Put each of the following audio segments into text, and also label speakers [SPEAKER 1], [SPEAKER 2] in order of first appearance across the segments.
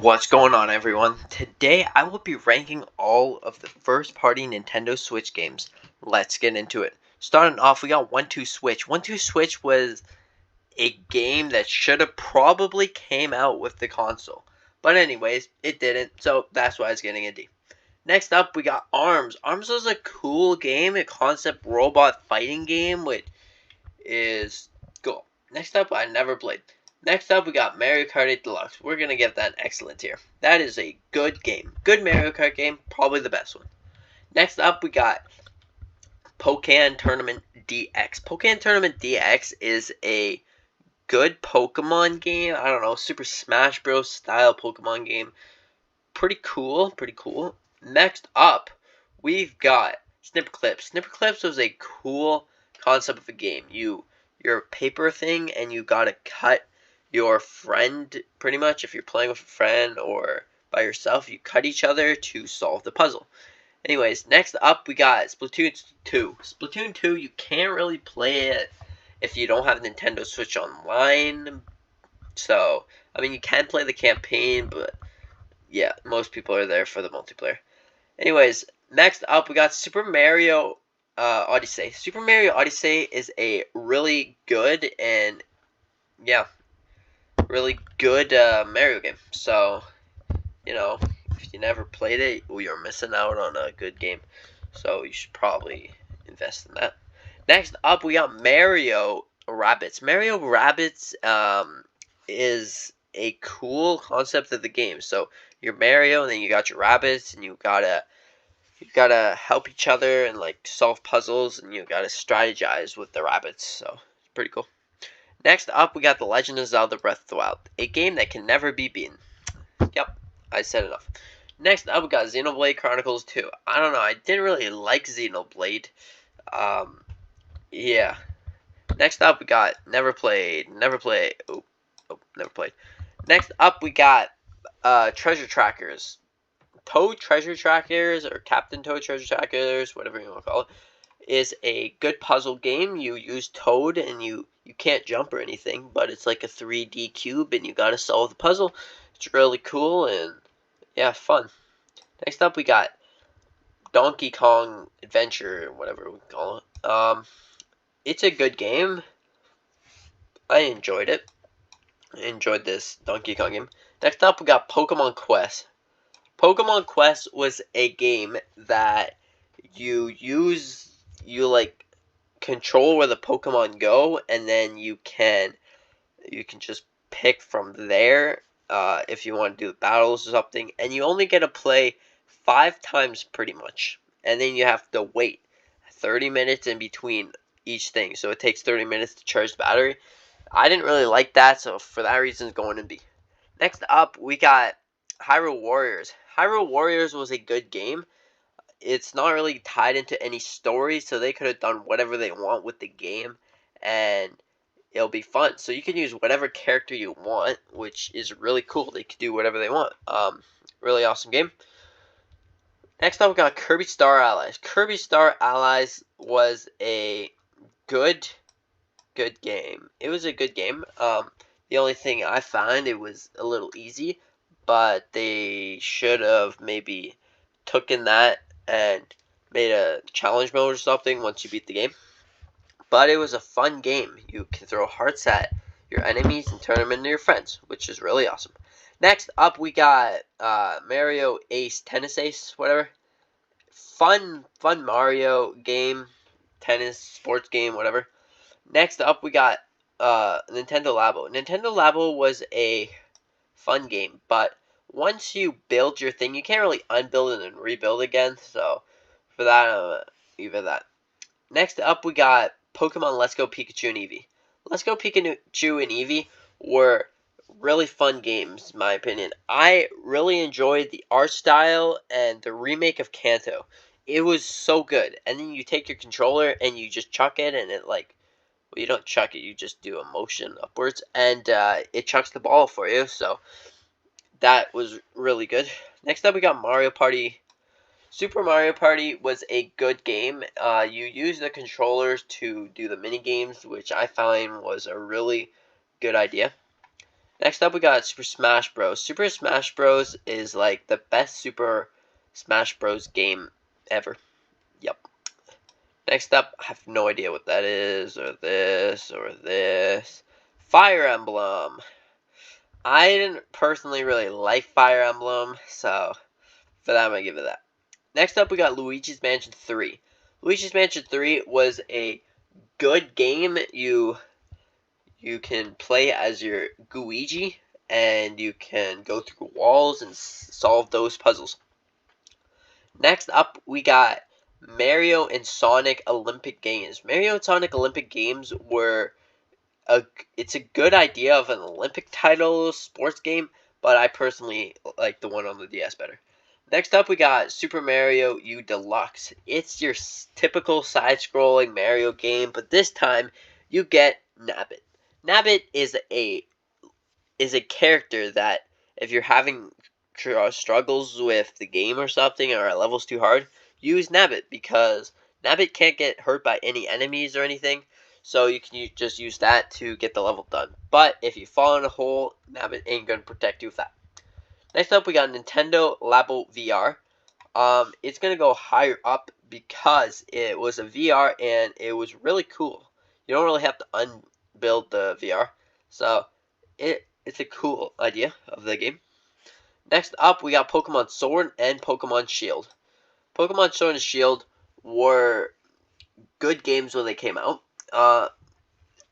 [SPEAKER 1] What's going on, everyone? Today I will be ranking all of the first-party Nintendo Switch games. Let's get into it. Starting off, we got 1-2 Switch. 1-2 Switch was a game that should have probably came out with the console. But anyways, it didn't, so that's why it's getting a D. Next up, we got ARMS. ARMS was a cool game, a concept robot fighting game, which is cool. Next up, I never played. Next up, we got Mario Kart 8 Deluxe. We're going to give that an excellent tier. That is a good game. Good Mario Kart game. Probably the best one. Next up, we got Pokémon Tournament DX. Pokémon Tournament DX is a good Pokemon game. I don't know, Super Smash Bros. Style Pokemon game. Pretty cool. Pretty cool. Next up, we've got Snipper Clips. Snipper Clips was a cool concept of a game. You're a paper thing, and you gotta cut your friend, pretty much. If you're playing with a friend or by yourself, you cut each other to solve the puzzle. Anyways, next up we got Splatoon 2. Splatoon 2, you can't really play it if you don't have Nintendo Switch Online. So, I mean, you can play the campaign, but yeah, most people are there for the multiplayer. Anyways, next up we got Super Mario Odyssey. Super Mario Odyssey is a really good and, yeah, really good Mario game. So, you know, if you never played it, well, you're missing out on a good game. So you should probably invest in that. Next up, we got Mario Rabbids. Mario Rabbids is a cool concept of the game. So you're Mario, and then you got your rabbits, and you gotta help each other and like solve puzzles, and you gotta strategize with the rabbits. So it's pretty cool. Next up, we got The Legend of Zelda Breath of the Wild, a game that can never be beaten. Yep, I said enough. Next up, we got Xenoblade Chronicles 2. I don't know, I didn't really like Xenoblade. Yeah. Next up, we got Never Played. Never played. Next up, we got Treasure Trackers. Toad Treasure Trackers, or Captain Toad Treasure Trackers, whatever you want to call it, is a good puzzle game. You use Toad, and you can't jump or anything, but it's like a 3D cube, and you gotta solve the puzzle. It's really cool, and yeah, fun. Next up, we got Donkey Kong Adventure, whatever we call it. It's a good game. I enjoyed it. I enjoyed this Donkey Kong game. Next up, we got Pokemon Quest. Pokemon Quest was a game that you like control where the Pokemon go, and then you can just pick from there if you want to do the battles or something, and you only get to play 5 times pretty much, and then you have to wait 30 minutes in between each thing, so it takes 30 minutes to charge the battery. I didn't really like that, so for that reason it's going to B. Next up, we got Hyrule Warriors. Hyrule Warriors was a good game. It's not really tied into any story, so they could have done whatever they want with the game, and it'll be fun. So you can use whatever character you want, which is really cool. They can do whatever they want. Really awesome game. Next up, we got Kirby Star Allies. Kirby Star Allies was a good game. It was a good game. The only thing I find, it was a little easy, but they should have maybe taken that and made a challenge mode or something once you beat the game. But it was a fun game. You can throw hearts at your enemies and turn them into your friends, which is really awesome. Next up, we got Mario Ace, Tennis Ace, whatever. Fun Mario game, tennis, sports game, whatever. Next up, we got Nintendo Labo. Nintendo Labo was a fun game, but once you build your thing, you can't really unbuild it and rebuild again, so for that, even that. Next up, we got Pokemon Let's Go Pikachu and Eevee. Let's Go Pikachu and Eevee were really fun games, in my opinion. I really enjoyed the art style and the remake of Kanto. It was so good. And then you take your controller and you just chuck it, and it like, well, you don't chuck it, you just do a motion upwards, and it chucks the ball for you, so that was really good. Next up, we got Mario Party. Super Mario Party was a good game. You use the controllers to do the mini games, which I find was a really good idea. Next up, we got Super Smash Bros. Super Smash Bros. Is like the best Super Smash Bros. Game ever. Yep. Next up, I have no idea what that is, or this, or this. Fire Emblem. I didn't personally really like Fire Emblem, so for that, I'm going to give it that. Next up, we got Luigi's Mansion 3. Luigi's Mansion 3 was a good game. You can play as your Luigi, and you can go through walls and solve those puzzles. Next up, we got Mario and Sonic Olympic Games. Mario and Sonic Olympic Games were it's a good idea of an Olympic title sports game, but I personally like the one on the DS better. Next up, we got Super Mario U Deluxe. It's your typical side-scrolling Mario game, but this time you get Nabbit. Nabbit is a character that if you're having struggles with the game or something, or a level's too hard, use Nabbit because Nabbit can't get hurt by any enemies or anything. So you can just use that to get the level done. But if you fall in a hole, Nabbit ain't gonna protect you with that. Next up, we got Nintendo Labo VR. It's gonna go higher up because it was a VR and it was really cool. You don't really have to unbuild the VR, so it's a cool idea of the game. Next up, we got Pokemon Sword and Pokemon Shield. Pokemon Sword and Shield were good games when they came out.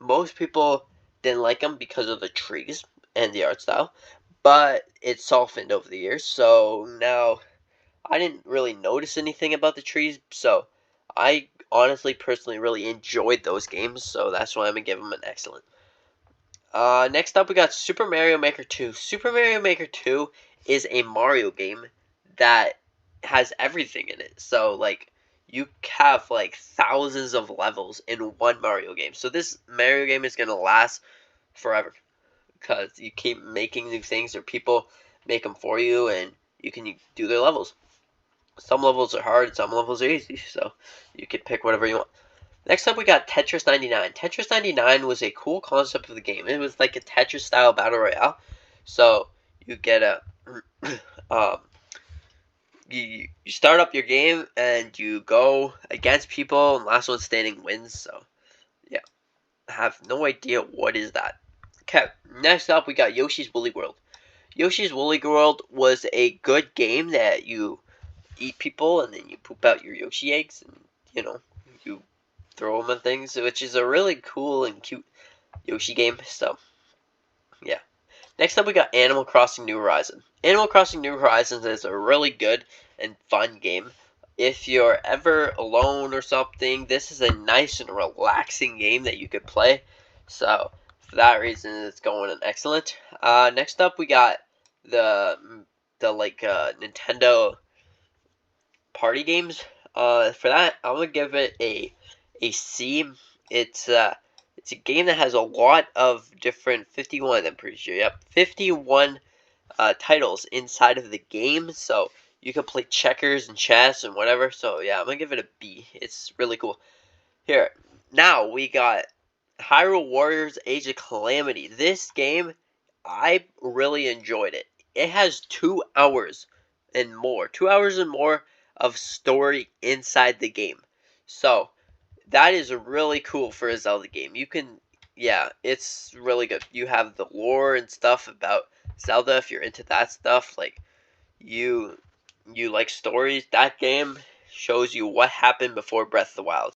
[SPEAKER 1] Most people didn't like them because of the trees and the art style, but it softened over the years. So now I didn't really notice anything about the trees. So I honestly, personally, really enjoyed those games. So that's why I'm gonna give them an excellent. Next up, we got Super Mario Maker 2. Super Mario Maker 2 is a Mario game that has everything in it. So, like, you have, like, thousands of levels in one Mario game. So this Mario game is going to last forever. Because you keep making new things, or people make them for you, and you can do their levels. Some levels are hard, some levels are easy. So, you can pick whatever you want. Next up, we got Tetris 99. Tetris 99 was a cool concept of the game. It was like a Tetris-style battle royale. So, you get a... you start up your game, and you go against people, and last one standing wins. So, yeah. I have no idea what is that. Okay, next up, we got Yoshi's Woolly World. Yoshi's Woolly World was a good game that you eat people, and then you poop out your Yoshi eggs, and, you throw them on things, which is a really cool and cute Yoshi game. So, yeah. Next up, we got Animal Crossing New Horizons. Animal Crossing New Horizons is a really good and fun game. If you're ever alone or something, this is a nice and relaxing game that you could play. So, for that reason, it's going an excellent. Next up, we got the Nintendo party games. For that, I'm gonna give it a C. It's a game that has a lot of different 51. I'm pretty sure. Yep, 51 titles inside of the game. So you can play checkers and chess and whatever. So yeah, I'm gonna give it a B. It's really cool. Here, now we got Hyrule Warriors: Age of Calamity. This game, I really enjoyed it. It has 2 hours and more. 2 hours and more of story inside the game. So that is really cool for a Zelda game. You can, yeah, it's really good. You have the lore and stuff about Zelda if you're into that stuff. Like, you like stories. That game shows you what happened before Breath of the Wild.